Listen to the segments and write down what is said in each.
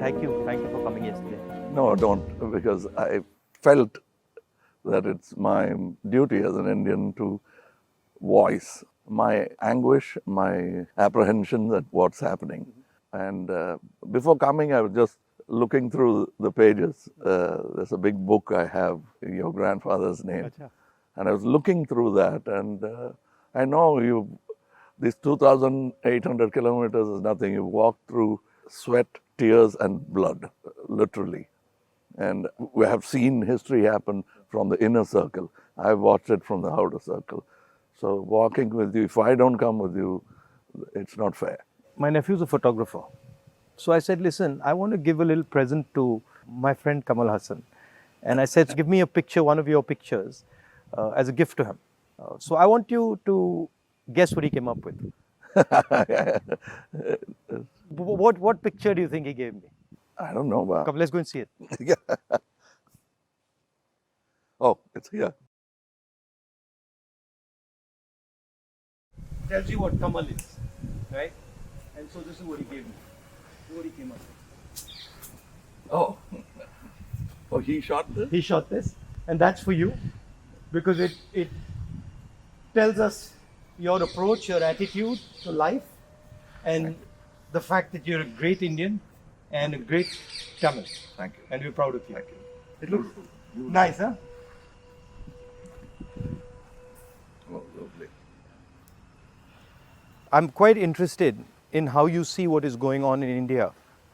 Thank you for coming yesterday. No, don't, because I felt that it's my duty as an Indian to voice my anguish, my apprehension at what's happening. And before coming, I was just looking through the pages. There's a big book I have, your grandfather's name. Achha. And I was looking through that, and I know this 2,800 kilometers is nothing. You walk through sweat, tears, and blood, literally. And we have seen history happen from the inner circle. I've watched it from the outer circle. So walking with you, if I don't come with you, it's not fair. My nephew's a photographer. So I said, listen, I want to give a little present to my friend Kamal Haasan. And I said, give me a picture, one of your pictures, as a gift to him. So I want you to guess what he came up with. What picture do you think he gave me? I don't know. Come, let's go and see it. Yeah. Oh, it's here. Tells you what Kamal is, right? And so this is what he gave me. This is what he came up with. Oh. Oh, he shot this? He shot this, and that's for you, because it tells us your approach, your attitude to life, and the fact that you're a great Indian and a great Tamil. Thank you. And we're proud of you. Thank you. It looks nice, huh? Oh, lovely. I'm quite interested in how you see what is going on in India.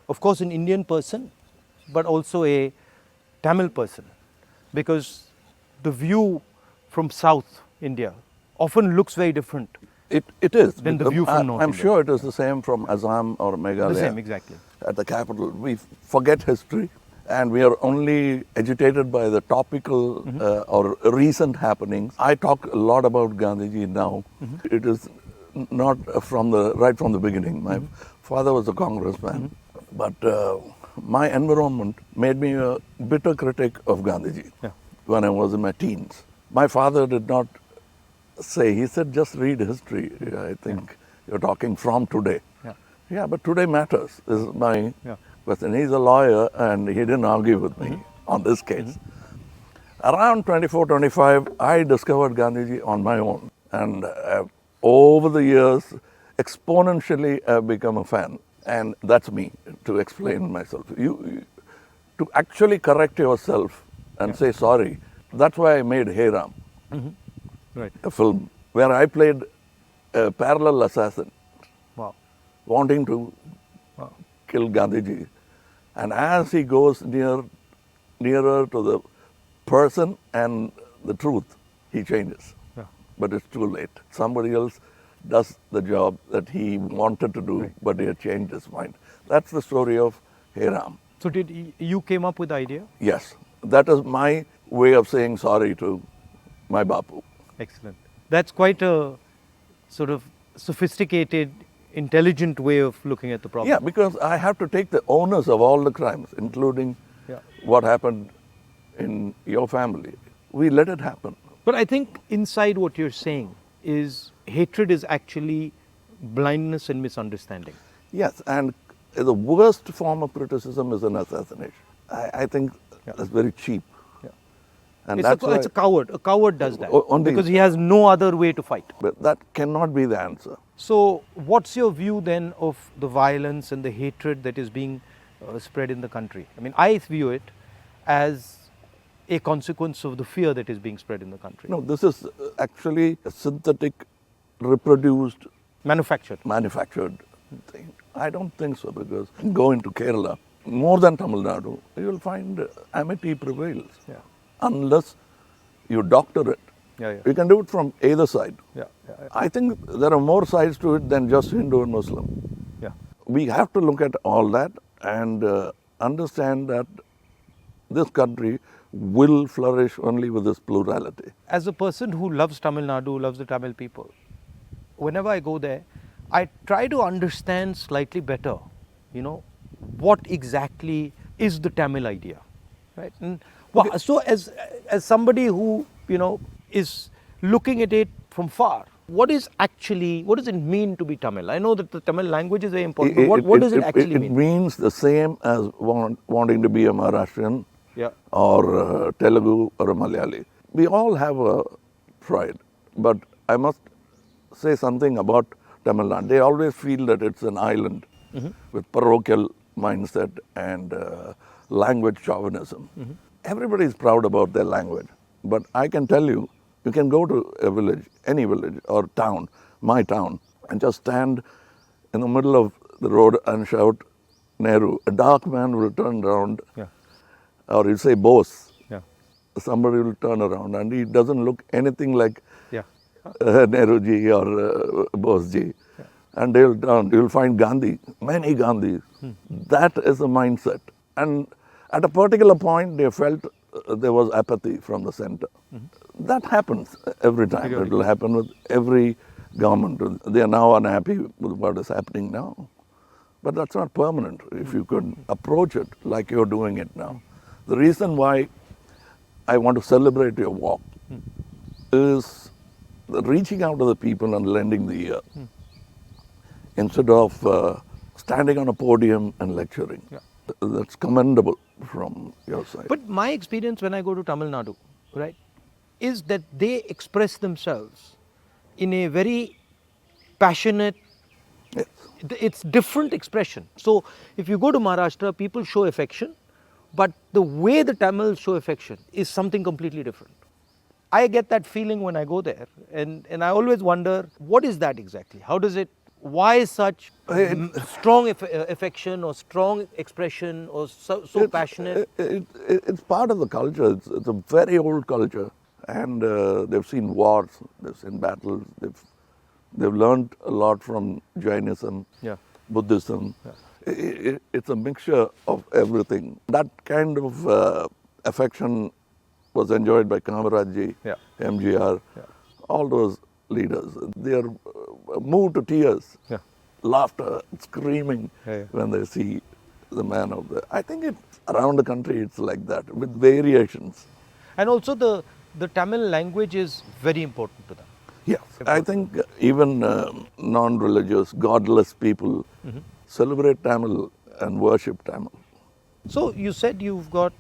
Of course, an Indian person, but also a Tamil person, because the view from South India often looks very different. It is. Than the view from North I'm India. sure it is the same from Assam or Meghalaya. The same, exactly. At the capital. We forget history, and we are only agitated by the topical or recent happenings. I talk a lot about Gandhiji now. It is not right from the beginning. My father was a congressman, but my environment made me a bitter critic of Gandhiji when I was in my teens. My father did not say, he said, just read history. I think you're talking from today. Yeah, but today matters, is my question. He's a lawyer, and he didn't argue with me on this case. Around 24, 25, I discovered Gandhiji on my own. And over the years, exponentially, I've become a fan. And that's me, to explain myself. You to actually correct yourself and say sorry. That's why I made Hey Ram, Right. a film where I played a parallel assassin, Wow. wanting to kill Gandhiji. And as he goes nearer to the person and the truth, he changes. Yeah. But it's too late. Somebody else does the job that he wanted to do, but he had changed his mind. That's the story of Hey Ram. So you came up with the idea? Yes, that is my way of saying sorry to my Bapu. Excellent. That's quite a sort of sophisticated, intelligent way of looking at the problem. Yeah, because I have to take the onus of all the crimes, including what happened in your family. We let it happen. But I think inside what you're saying is hatred is actually blindness and misunderstanding. Yes, and the worst form of criticism is an assassination. I think that's very cheap. And It's a coward. A coward does that only- because he has no other way to fight. But that cannot be the answer. So what's your view then of the violence and the hatred that is being spread in the country? I mean, I view it as a consequence of the fear that is being spread in the country. No, this is actually a synthetic, reproduced, Manufactured thing. I don't think so, because go into Kerala, more than Tamil Nadu, you will find amity prevails. Unless you doctor it. You can do it from either side. I think there are more sides to it than just Hindu and Muslim. We have to look at all that and understand that this country will flourish only with this plurality. As a person who loves Tamil Nadu, loves the Tamil people, whenever I go there, I try to understand slightly better, what exactly is the Tamil idea, right? And so as somebody who, is looking at it from far, What does it mean to be Tamil? I know that the Tamil language is very important, but what does it actually It mean? means the same as wanting to be a Maharashtrian Yeah. or Telugu or a Malayali. We all have a pride, but I must say something about Tamil Nadu. They always feel that it's an island with parochial mindset and language chauvinism. Everybody is proud about their language, but I can tell you, you can go to a village, any village or town, my town, and just stand in the middle of the road and shout Nehru. A dark man will turn around, Yeah. or you say Bose. Yeah. Somebody will turn around and he doesn't look anything like Yeah. Nehru ji or Bose ji. And they'll turn, you'll find Gandhi, many Gandhis. That is the mindset. And at a particular point, they felt there was apathy from the center. That happens every time. It will happen with every government. They are now unhappy with what is happening now. But that's not permanent if you could approach it like you're doing it now. The reason why I want to celebrate your walk is reaching out to the people and lending the ear instead of standing on a podium and lecturing. Yeah. That's commendable from your side. But my experience when I go to Tamil Nadu, right, is that they express themselves in a very passionate, Yes. it's different expression. So if you go to Maharashtra, people show affection, but the way the Tamils show affection is something completely different. I get that feeling when I go there, and I always wonder, what is that exactly? How does it, why such strong affection or strong expression or so passionate? It's part of the culture. It's a very old culture. And they've seen wars, they've seen battles, they've learned a lot from Jainism, Yeah. Buddhism. It's a mixture of everything. That kind of affection was enjoyed by Kamaraj, Yeah. MGR, all those leaders. They are moved to tears, Yeah. laughter, screaming when they see the man of the. I think around the country it's like that with variations. And also the Tamil language is very important to them. Yes, I think even non-religious, godless people celebrate Tamil and worship Tamil. So you said you've got,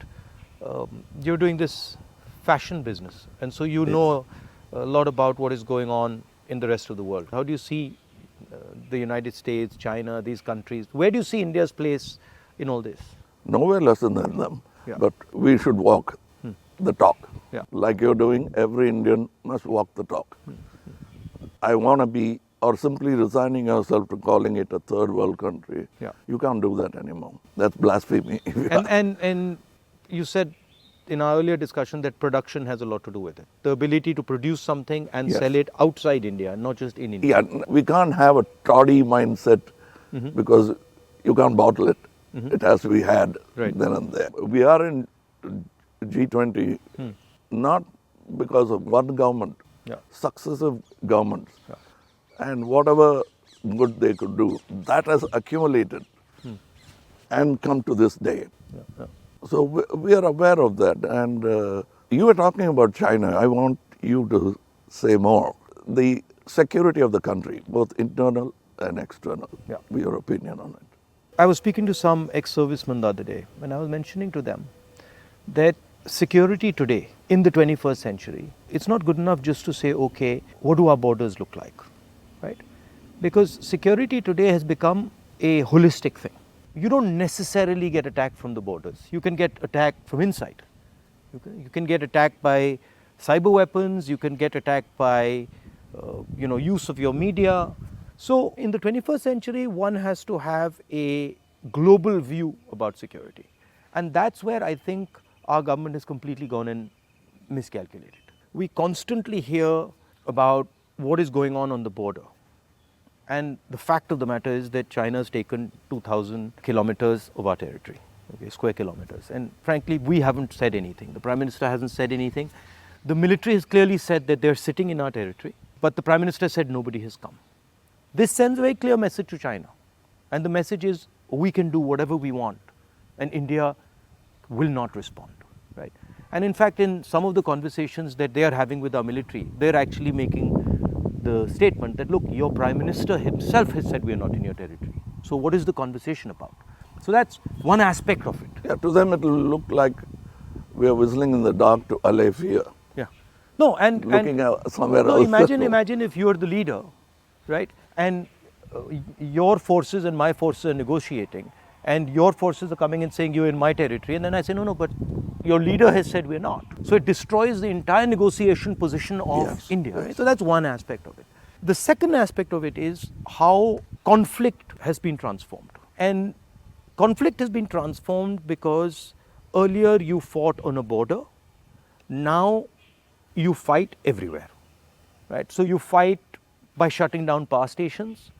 you're doing this fashion business, and so you know a lot about what is going on in the rest of the world. How do you see the United States, China, these countries? Where do you see India's place in all this? Nowhere less than them, Yeah. but we should walk the talk. Yeah. Like you're doing, every Indian must walk the talk. I want to be, or simply resigning yourself to calling it a third world country. Yeah. You can't do that anymore. That's blasphemy. And you said in our earlier discussion that production has a lot to do with it. The ability to produce something and Yes. sell it outside India, not just in India. Yeah, we can't have a toddy mindset because you can't bottle it. It has to be had Right. then and there. We are in G20 not because of one government, Yeah. successive governments. And whatever good they could do, that has accumulated and come to this day. So we are aware of that. And you were talking about China. I want you to say more. The security of the country, both internal and external. Yeah. Your opinion on it. I was speaking to some ex-servicemen the other day, and I was mentioning to them that security today in the 21st century, it's not good enough just to say, okay, what do our borders look like, right? Because security today has become a holistic thing. You don't necessarily get attacked from the borders. You can get attacked from inside. You can get attacked by cyber weapons. You can get attacked by, use of your media. So in the 21st century, one has to have a global view about security. And that's where I think our government has completely gone and miscalculated. We constantly hear about what is going on the border. And the fact of the matter is that China has taken 2,000 kilometers of our territory, okay, square kilometers. And frankly, we haven't said anything. The Prime Minister hasn't said anything. The military has clearly said that they're sitting in our territory, but the Prime Minister said nobody has come. This sends a very clear message to China. And the message is, we can do whatever we want, and India will not respond, right? And in fact, in some of the conversations that they are having with our military, they're actually making the statement that, look, your Prime Minister himself has said we are not in your territory. So what is the conversation about? So that's one aspect of it. Yeah, to them it will look like we are whistling in the dark to allay fear. Yeah. No, and Looking somewhere no, else. imagine if you're the leader, right? And your forces and my forces are negotiating, and your forces are coming and saying you're in my territory, and then I say no, but your leader has said we're not. So it destroys the entire negotiation position of Yes, India. yes. Right? So that's one aspect of it. The second aspect of it is how conflict has been transformed, and conflict has been transformed because earlier you fought on a border, now you fight everywhere, right? So you fight by shutting down power stations,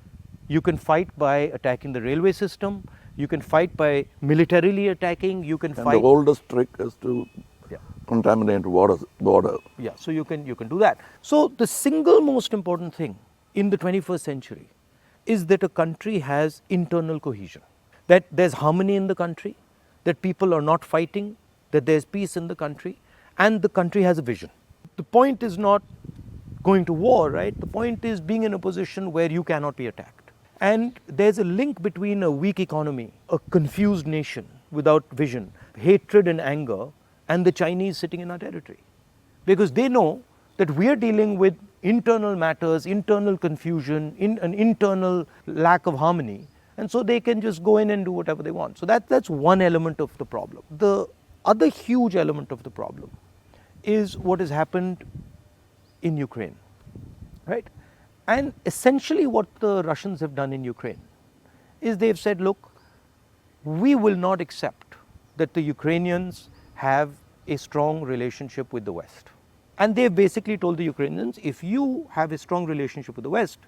you can fight by attacking the railway system, you can fight by militarily attacking, you can And fight. the oldest trick is to Yeah. contaminate border. Yeah, so you can do that. So the single most important thing in the 21st century is that a country has internal cohesion, that there's harmony in the country, that people are not fighting, that there's peace in the country, and the country has a vision. The point is not going to war, right? The point is being in a position where you cannot be attacked. And there's a link between a weak economy, a confused nation without vision, hatred and anger, and the Chinese sitting in our territory. Because they know that we are dealing with internal matters, internal confusion, an internal lack of harmony, and so they can just go in and do whatever they want. So that's one element of the problem. The other huge element of the problem is what has happened in Ukraine, right? And essentially what the Russians have done in Ukraine is they've said, look, we will not accept that the Ukrainians have a strong relationship with the West. And they've basically told the Ukrainians, if you have a strong relationship with the West,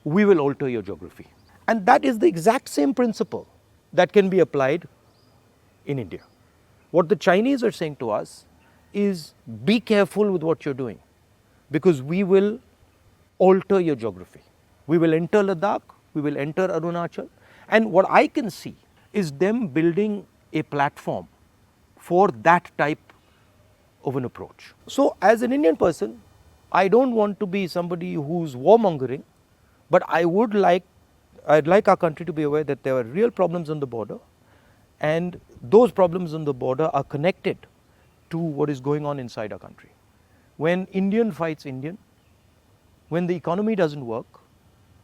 we will alter your geography. And that is the exact same principle that can be applied in India. What the Chinese are saying to us is, be careful with what you're doing, because we will alter your geography. We will enter Ladakh, we will enter Arunachal, and what I can see is them building a platform for that type of an approach. So as an Indian person, I don't want to be somebody who's warmongering, but I'd like our country to be aware that there are real problems on the border, and those problems on the border are connected to what is going on inside our country. When Indian fights Indian, when the economy doesn't work,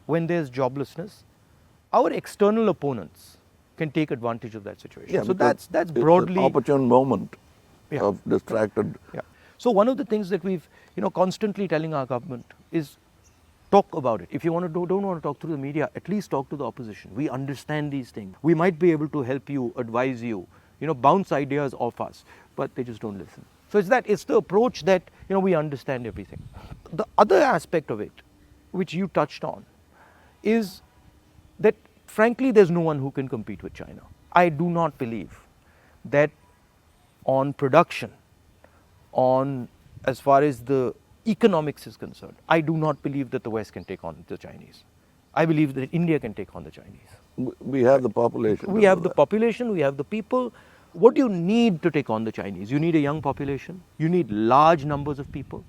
when there's joblessness, our external opponents can take advantage of that situation. Yeah, so because that's broadly it's an opportune moment Yeah. of distracted. Yeah. So one of the things that we've constantly telling our government is talk about it. If you don't want to talk through the media, at least talk to the opposition. We understand these things. We might be able to help you, advise you, bounce ideas off us, but they just don't listen. So it's the approach that we understand everything. The other aspect of it, which you touched on, is that frankly there's no one who can compete with China. I do not believe that on production, on as far as the economics is concerned, I do not believe that the West can take on the Chinese. I believe that India can take on the Chinese. We have the population. We have the population, we have the people. What do you need to take on the Chinese? You need a young population, you need large numbers of people,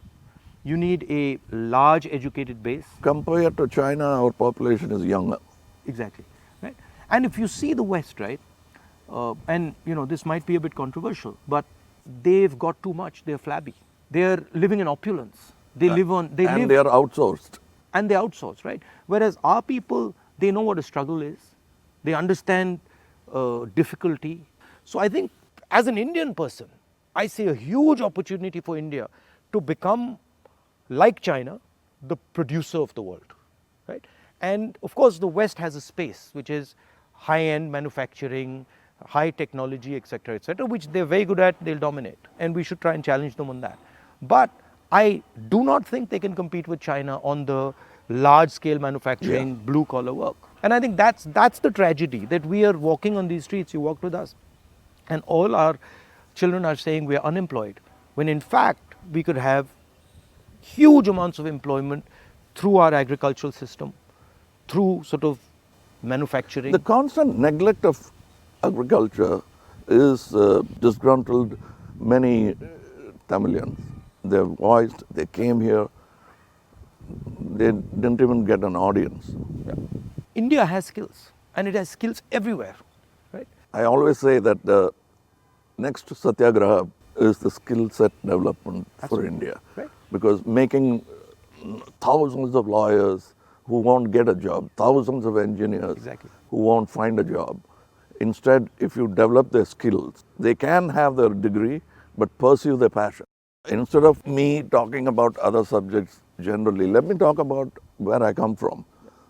you need a large educated base. Compared to China, our population is younger. Exactly, right? And if you see the West, right, and this might be a bit controversial, but they've got too much. They're flabby. They're living in opulence. They are outsourced. And they outsource, right? Whereas our people, they know what a struggle is. They understand difficulty. So I think as an Indian person, I see a huge opportunity for India to become, like China, the producer of the world, right? And of course, the West has a space which is high-end manufacturing, high technology, etc., which they're very good at, they'll dominate. And we should try and challenge them on that. But I do not think they can compete with China on the large-scale manufacturing, blue-collar work. And I think that's the tragedy, that we are walking on these streets, you walked with us, and all our children are saying we are unemployed, when in fact we could have huge amounts of employment through our agricultural system, through sort of manufacturing. The constant neglect of agriculture is disgruntled many Tamilians. They're voiced, they came here, they didn't even get an audience. Yeah. India has skills, and it has skills everywhere, right? I always say that the next Satyagraha is the skill set development for India. Right. Because making thousands of lawyers who won't get a job, thousands of engineers Exactly. who won't find a job. Instead, if you develop their skills, they can have their degree but pursue their passion. Instead of me talking about other subjects generally, let me talk about where I come from,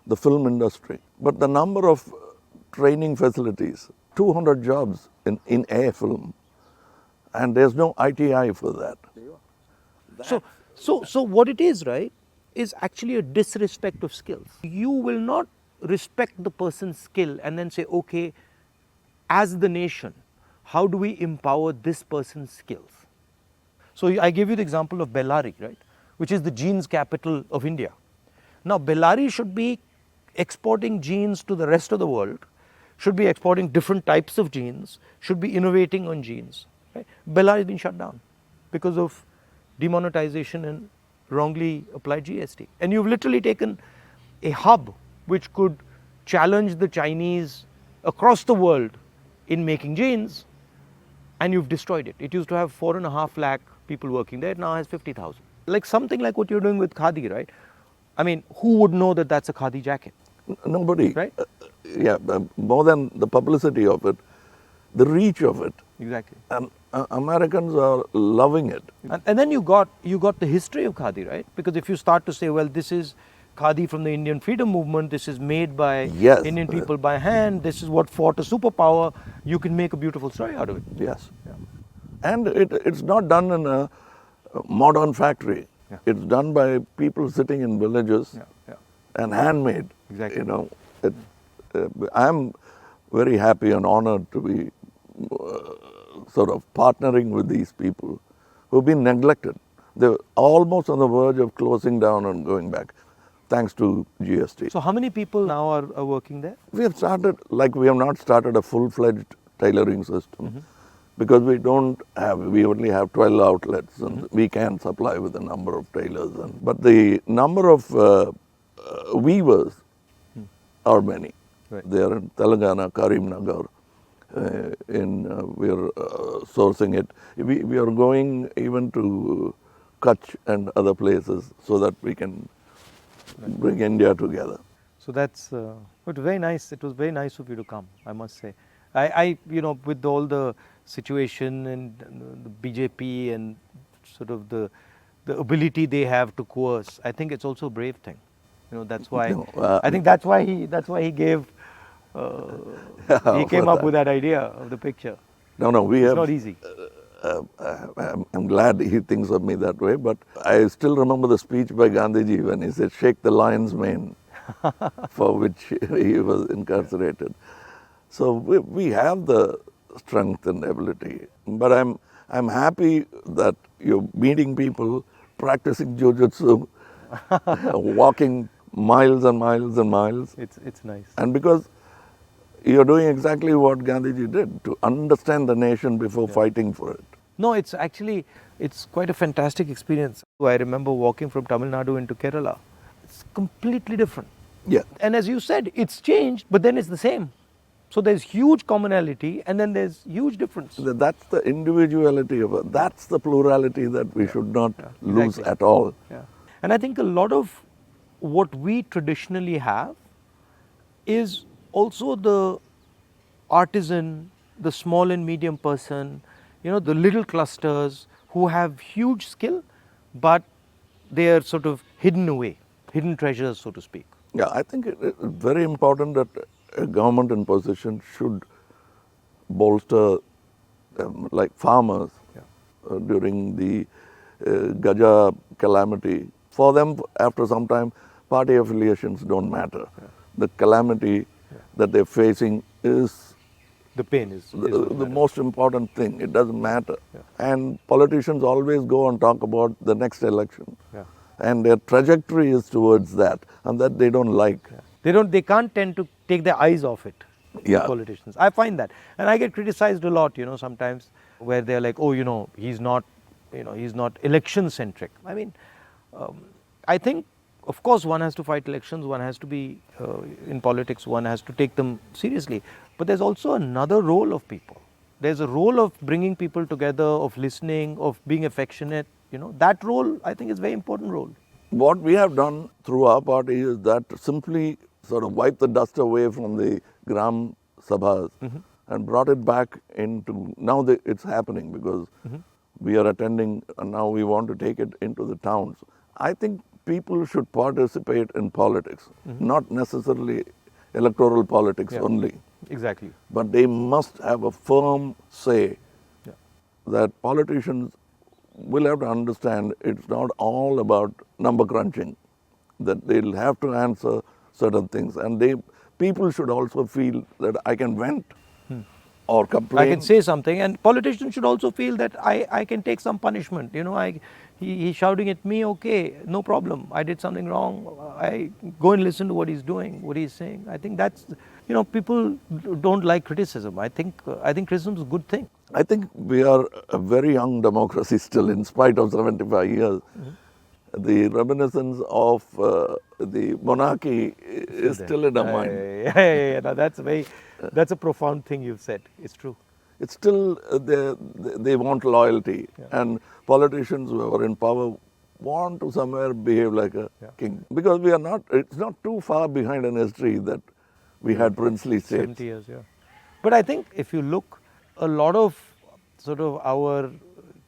the film industry. But the number of training facilities, 200 jobs in a film, and there's no ITI for that. So what it is, right, is actually a disrespect of skills. You will not respect the person's skill and then say, okay, as the nation, how do we empower this person's skills? So I gave you the example of Bellary, right, which is the jeans capital of India. Now, Bellary should be exporting jeans to the rest of the world, should be exporting different types of jeans, should be innovating on jeans. Right? Bellary has been shut down because of demonetization and wrongly applied GST. And you've literally taken a hub which could challenge the Chinese across the world in making jeans, and you've destroyed it. It used to have 4.5 lakh people working there, it now has 50,000. Like something like what you're doing with Khadi, right? I mean, who would know that that's a Khadi jacket? Nobody. Right? More than the publicity of it, the reach of it. Exactly. And Americans are loving it. And then you got the history of Khadi, right? Because if you start to say, well, this is Khadi from the Indian freedom movement, this is made by Indian people by hand, this is what fought a superpower, you can make a beautiful story out of it. Yes. Yeah. And it's not done in a modern factory. Yeah. It's done by people sitting in villages and handmade. Exactly. You know, I'm very happy and honored to be sort of partnering with these people who've been neglected. They're almost on the verge of closing down and going back, thanks to GST. So how many people now are working there? We have not started a full-fledged tailoring system because we only have 12 outlets and we can supply with a number of tailors. But the number of weavers are many. Right. They are in Telangana, Karimnagar. We are sourcing it. We are going even to Kutch and other places so that we can bring India together. So that's but very nice. It was very nice of you to come, I must say. I with all the situation and the BJP and sort of the ability they have to coerce, I think it's also a brave thing. That's why I think that's why he gave. He came up with that idea of the picture. It's not easy. I'm glad he thinks of me that way, but I still remember the speech by Gandhiji when he said, "Shake the lion's mane," for which he was incarcerated. So we have the strength and ability. But I'm happy that you're meeting people, practicing jujitsu, walking miles and miles and miles. It's nice. And because you're doing exactly what Gandhiji did, to understand the nation before fighting for it. No, it's quite a fantastic experience. I remember walking from Tamil Nadu into Kerala. It's completely different. Yeah. And as you said, it's changed, but then it's the same. So there's huge commonality and then there's huge difference. That's the individuality of it. That's the plurality that we should not lose at all. Yeah. And I think a lot of what we traditionally have is also the artisan, the small and medium person, the little clusters who have huge skill, but they are sort of hidden away, hidden treasures, so to speak. Yeah, I think it's very important that a government in position should bolster like farmers during the Gaja calamity. For them, after some time, party affiliations don't matter. The calamity that they're facing is the pain is the most important thing. It doesn't matter. And politicians always go and talk about the next election. And their trajectory is towards that, and that they don't like. They can't tend to take their eyes off it. Politicians. I find that. And I get criticized a lot, sometimes where they're like, oh, he's not election centric. I mean, I think of course, one has to fight elections, one has to be in politics, one has to take them seriously. But there's also another role of people. There's a role of bringing people together, of listening, of being affectionate. That role, I think, is a very important role. What we have done through our party is that simply sort of wipe the dust away from the Gram Sabhas and brought it back into, now it's happening because we are attending and now we want to take it into the towns. I think people should participate in politics, not necessarily electoral politics only. Exactly. But they must have a firm say that politicians will have to understand it's not all about number crunching, that they'll have to answer certain things. And people should also feel that I can vent or complain. I can say something, and politicians should also feel that I can take some punishment. He's shouting at me, okay, no problem. I did something wrong. I go and listen to what he's doing, what he's saying. I think that's, people don't like criticism. I think criticism is a good thing. I think we are a very young democracy still, in spite of 75 years. The reminiscence of the monarchy is still in our mind. Yeah. No, that's a profound thing you've said. It's true. It's still, they want loyalty. And politicians who are in power want to somewhere behave like a king. Because it's not too far behind in history that we had princely states. 70 years, yeah. But I think if you look, a lot of sort of our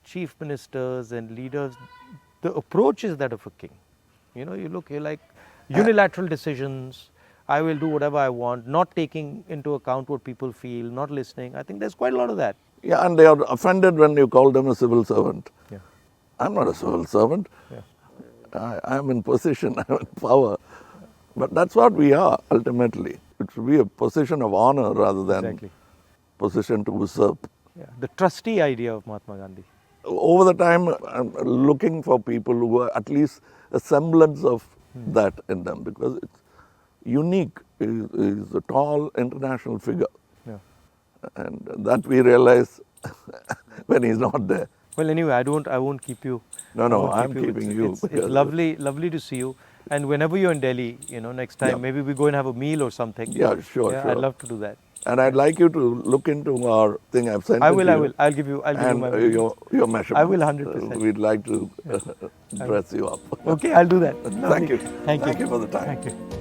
chief ministers and leaders, the approach is that of a king. You're like unilateral decisions. I will do whatever I want, not taking into account what people feel, not listening. I think there's quite a lot of that. Yeah, and they are offended when you call them a civil servant. Yeah. I'm not a civil servant. Yeah. I'm in position, I'm in power. But that's what we are, ultimately. It should be a position of honor rather than position to usurp. Yeah. The trustee idea of Mahatma Gandhi. Over the time, I'm looking for people who are at least a semblance of that in them, because it's unique. Is a tall international figure. Yeah. And that we realize when he's not there. Well, anyway, I won't keep you. No, I'm keeping you. It's lovely to see you. And whenever you're in Delhi, next time, maybe we go and have a meal or something. Yeah, sure. I'd love to do that. And I'd like you to look into our thing I've sent. I will. I'll give you my your measurements. I will 100%. We'd like to dress you up. Okay, I'll do that. Thank you. Thank you. Thank you for the time. Thank you.